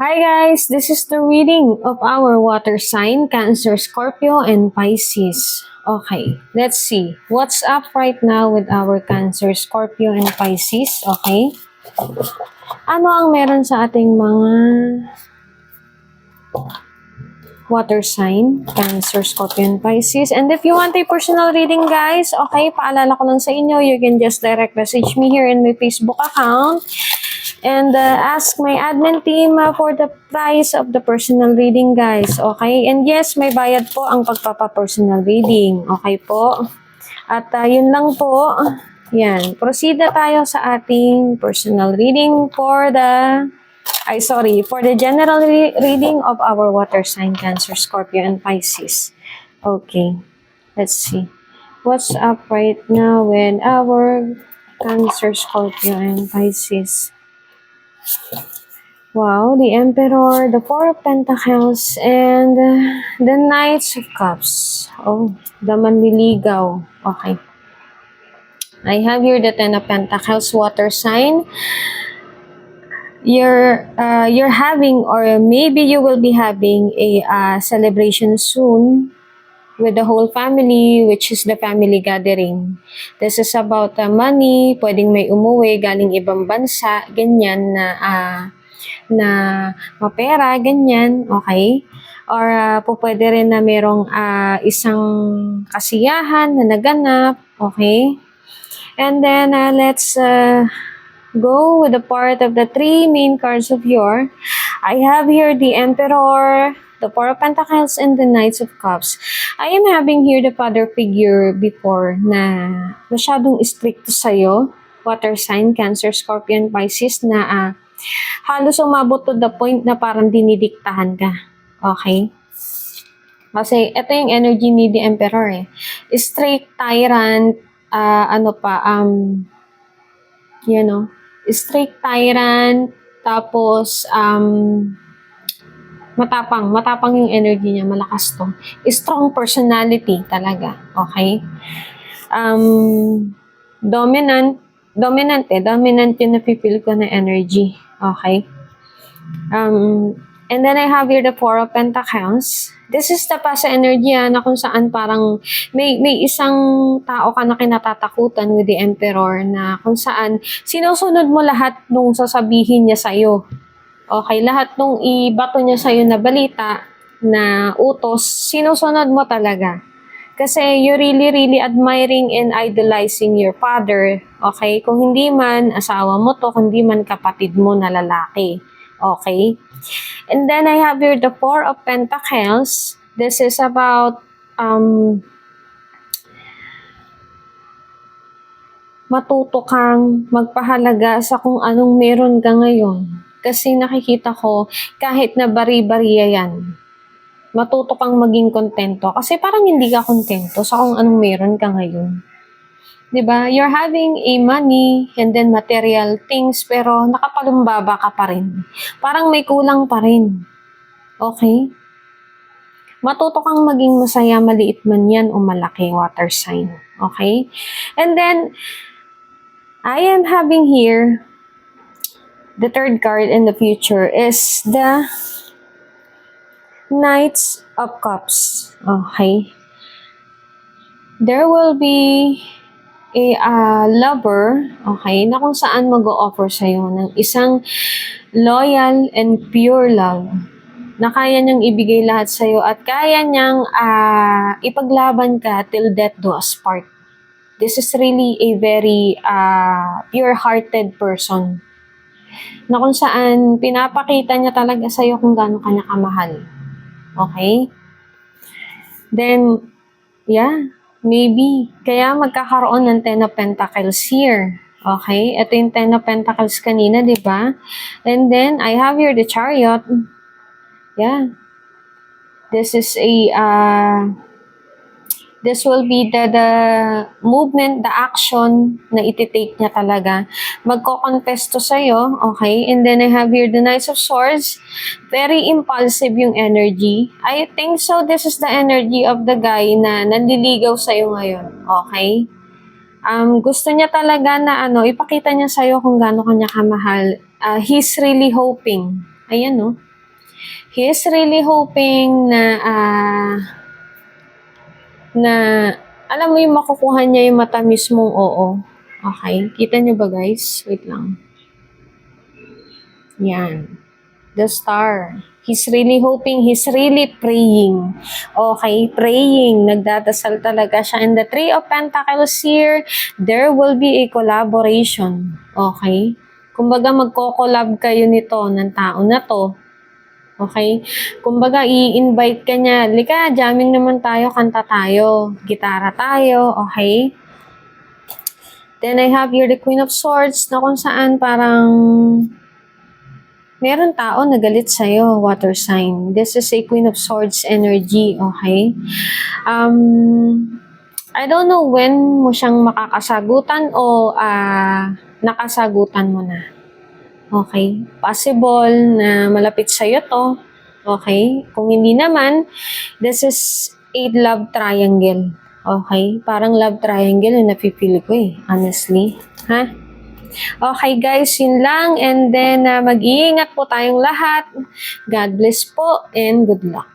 Hi guys, this is the reading of our water sign, Cancer, Scorpio, and Pisces. Okay, let's see. What's up right now with our Cancer, Scorpio, and Pisces? Okay. Ano ang meron sa ating mga water sign, Cancer, Scorpio, and Pisces? And if you want a personal reading guys, okay, paalala ko lang sa inyo, you can just direct message me here in my Facebook account. And ask my admin team for the price of the personal reading, guys. Okay? And yes, may bayad po ang pagpapa-personal reading. Okay po? At yun lang po. Yan. Proceed na tayo sa ating personal reading for the general reading of our water sign, Cancer, Scorpio, and Pisces. Okay. Let's see. What's up right now with our Cancer, Scorpio, and Pisces? Wow, the Emperor, the Four of Pentacles, and the Knights of Cups. Oh, the manliligaw. Okay. I have here the Ten of Pentacles, water sign. You're having, or maybe you will be having a celebration soon with the whole family, which is the family gathering. This is about money, pwedeng may umuwi galing ibang bansa, ganyan na mapera, ganyan, okay? Or pwede rin na merong isang kasiyahan na naganap, okay? And then let's go with the part of the three main cards of your. I have here the Emperor, the Four of Pentacles, and the Knights of Cups. I am having here the father figure before na masyadong strict sa'yo, water sign, Cancer, Scorpion, Pisces, na halos umabot to the point na parang dinidiktahan ka. Okay? Kasi ito yung energy ni the Emperor eh. Strict tyrant, strict tyrant, tapos matapang yung energy niya, malakas to. Strong personality talaga, okay? Dominant yung napipil ko na energy, okay? And then I have here the Four of Pentacles. This is the pasa energy na kung saan parang may isang tao ka na kinatatakutan with the Emperor na kung saan sinusunod mo lahat nung sasabihin niya sa'yo. Okay, lahat nung ibato niya sa'yo na balita, na utos, sinusunod mo talaga. Kasi you're really admiring and idolizing your father. Okay, kung hindi man asawa mo to, kung hindi man kapatid mo na lalaki. Okay? And then I have here the Four of Pentacles. This is about matuto kang magpahalaga sa kung anong meron ka ngayon. Kasi nakikita ko, kahit na bari-bariya yan, matuto kang maging kontento. Kasi parang hindi ka kontento sa kung anong meron ka ngayon. Diba? You're having a money and then material things, pero nakapalumbaba ka pa rin. Parang may kulang pa rin. Okay? Matuto kang maging masaya, maliit man yan o malaki, water sign. Okay? And then, I am having here, the third card in the future is the Knights of Cups. Okay? There will be a lover, okay, na kung saan mag-o-offer sa'yo ng isang loyal and pure love na kaya niyang ibigay lahat sa'yo at kaya niyang ipaglaban ka till death do us part. This is really a very pure-hearted person na kung saan pinapakita niya talaga sa'yo kung gaano ka niya kamahal. Okay? Then, yeah, maybe. Kaya magkakaroon ng Ten of Pentacles here. Okay? Ito yung Ten of Pentacles kanina, di ba? And then, I have here the Chariot. Yeah. This is this will be the movement, the action na ititake niya talaga. Magko-confess to sa'yo, okay? And then I have here the Knights of Swords. Very impulsive yung energy. I think so this is the energy of the guy na nanliligaw sa'yo ngayon, okay? Gusto niya talaga na ipakita niya sa'yo kung gaano kanya kamahal. He's really hoping. Ayan, no? He is really hoping na alam mo yung makukuha niya yung matamis mong oo. Okay? Kita niyo ba guys? Wait lang. Yan. The star. He's really hoping, he's really praying. Okay, praying. Nagdadasal talaga siya. And the Three of Pentacles here, there will be a collaboration. Okay? Kumbaga magko-collab kayo nito ng tao na to. Okay? Kumbaga i-invite ka niya, lika, jamming naman tayo, kanta tayo, gitara tayo, okay? Then I have here the Queen of Swords na kung saan parang meron tao na galit sa'yo, water sign. This is a Queen of Swords energy, okay? I don't know when mo siyang makakasagutan o nakasagutan mo na. Okay? Possible na malapit sa'yo to. Okay? Kung hindi naman, this is a love triangle. Okay? Parang love triangle yung napipili ko honestly. Ha? Okay guys, yun lang. And then, mag-iingat po tayong lahat. God bless po and good luck.